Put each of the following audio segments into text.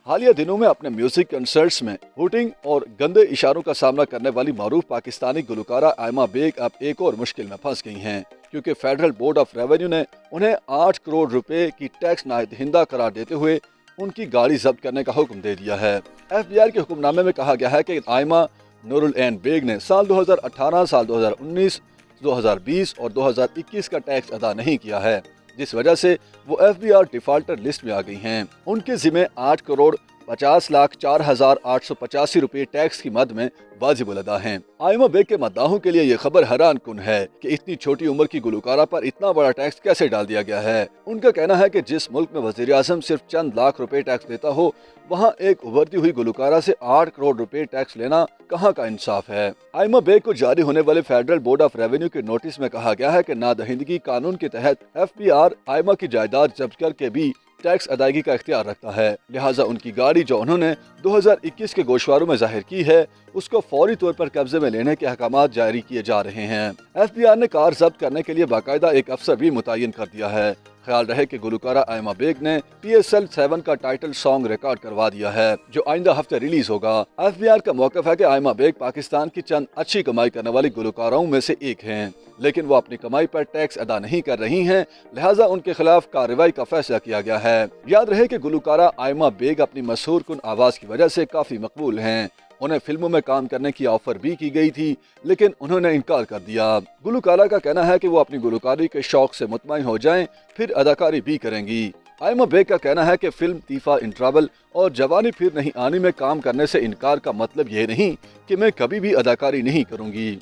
حالیہ دنوں میں اپنے میوزک کنسرٹس میں ہوٹنگ اور گندے اشاروں کا سامنا کرنے والی معروف پاکستانی گلوکارہ آئمہ بیگ اب ایک اور مشکل میں پھنس گئی ہیں، کیونکہ فیڈرل بورڈ آف ریونیو نے انہیں 8 کروڑ روپے کی ٹیکس نادہندہ قرار دیتے ہوئے ان کی گاڑی ضبط کرنے کا حکم دے دیا ہے۔ FBI کے حکم نامے میں کہا گیا ہے کہ آئمہ نور العین بیگ نے سال 2018، سال 2019، 2020 اور 2021 کا ٹیکس ادا نہیں کیا ہے، جس وجہ سے وہ FBR ڈیفالٹر لسٹ میں آ گئی ہیں۔ ان کے ذمہ 8 کروڑ 50,04,885 روپے ٹیکس کی مد میں واجب الادا ہیں۔ آئمہ بیگ کے مداحوں کے لیے یہ خبر حیران کن ہے کہ اتنی چھوٹی عمر کی گلوکارہ پر اتنا بڑا ٹیکس کیسے ڈال دیا گیا ہے۔ ان کا کہنا ہے کہ جس ملک میں وزیر اعظم صرف چند لاکھ روپے ٹیکس دیتا ہو، وہاں ایک ابھرتی ہوئی گلوکارہ سے 8 کروڑ روپے ٹیکس لینا کہاں کا انصاف ہے۔ آئمہ بیگ کو جاری ہونے والے فیڈرل بورڈ آف ریونیو کے نوٹس میں کہا گیا ہے کہ نادہندگی قانون کے تحت FBR آئمہ کی جائیداد ضبط کر کے بھی ٹیکس ادائیگی کا اختیار رکھتا ہے، لہٰذا ان کی گاڑی جو انہوں نے 2021 کے گوشواروں میں ظاہر کی ہے، اس کو فوری طور پر قبضے میں لینے کے احکامات جاری کیے جا رہے ہیں۔ FBR نے کار ضبط کرنے کے لیے باقاعدہ ایک افسر بھی متعین کر دیا ہے۔ خیال رہے کہ گلوکارہ آئمہ بیگ نے PSL 7 کا ٹائٹل سانگ ریکارڈ کروا دیا ہے، جو آئندہ ہفتے ریلیز ہوگا۔ FBR کا موقف ہے کہ آئمہ بیگ پاکستان کی چند اچھی کمائی کرنے والی گلوکاروں میں سے ایک ہیں، لیکن وہ اپنی کمائی پر ٹیکس ادا نہیں کر رہی ہیں، لہٰذا ان کے خلاف کارروائی کا فیصلہ کیا گیا ہے۔ یاد رہے کہ گلوکارہ آئمہ بیگ اپنی مسحور کن آواز کی وجہ سے کافی مقبول ہیں۔ انہیں فلموں میں کام کرنے کی آفر بھی کی گئی تھی، لیکن انہوں نے انکار کر دیا۔ گلوکارہ کا کہنا ہے کہ وہ اپنی گلوکاری کے شوق سے مطمئن ہو جائیں، پھر اداکاری بھی کریں گی۔ آئمہ بیگ کا کہنا ہے کہ فلم طیفہ ان ٹرابل اور جوانی پھر نہیں آنی میں کام کرنے سے انکار کا مطلب یہ نہیں کہ میں کبھی بھی اداکاری نہیں کروں گی۔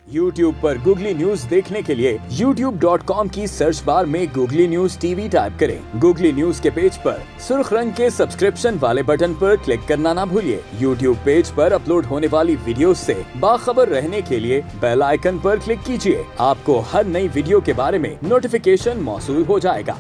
YouTube پر گوگلی نیوز دیکھنے کے لیے youtube.com کی سرچ بار میں گوگلی نیوز TV ٹائپ کریں۔ گوگلی نیوز کے پیج پر سرخ رنگ کے سبسکرپشن والے بٹن پر کلک کرنا نہ بھولیے۔ YouTube پیج پر اپلوڈ ہونے والی ویڈیوز سے باخبر رہنے کے لیے بیل آئیکن پر کلک کیجیے۔ آپ کو ہر نئی ویڈیو کے بارے میں نوٹیفیکیشن موصول ہو جائے گا۔